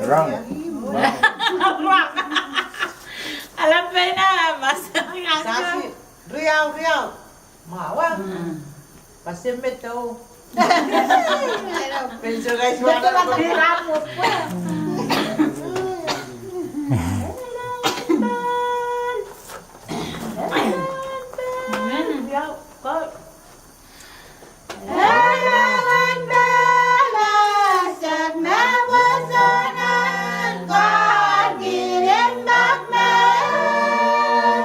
Wrong. Wrong. Alam ba na, basta Sasi, riyaw. Mawang. Pasimit daw. Penso guys, Betul wala lah ko. rambut pun. Riyaw, ko. Lawan balas at nawasanan ko kirim bakmen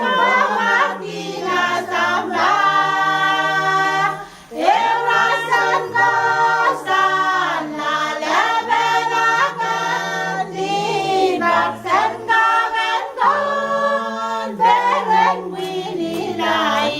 pamagina samba irasan ko sana lebenakan di baksan kamen kon beren winilai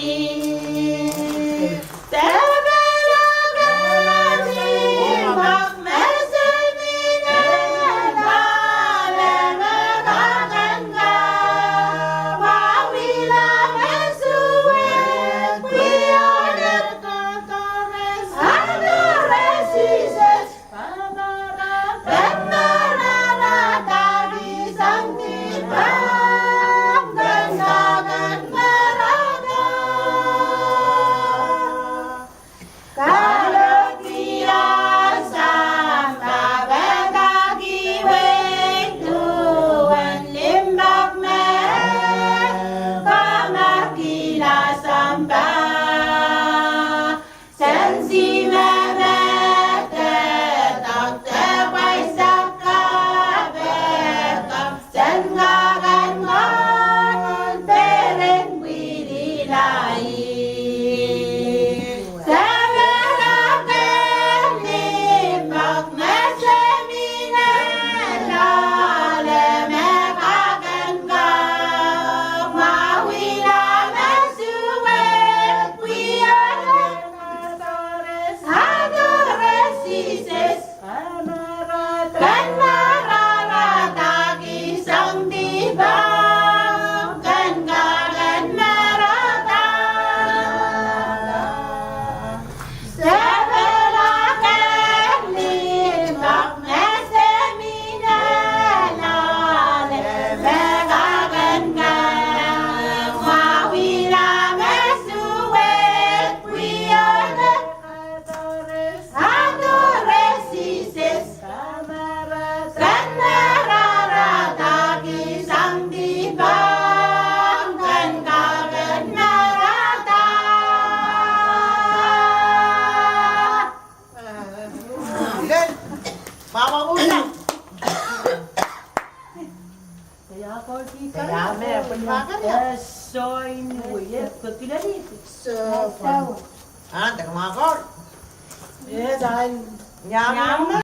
Mama ulang. Kaya ako kita. Kaya may pagmakan ya. So, inuwi. Pagkila dito. Ah, taga mga kol. Ya, jangan Nyam.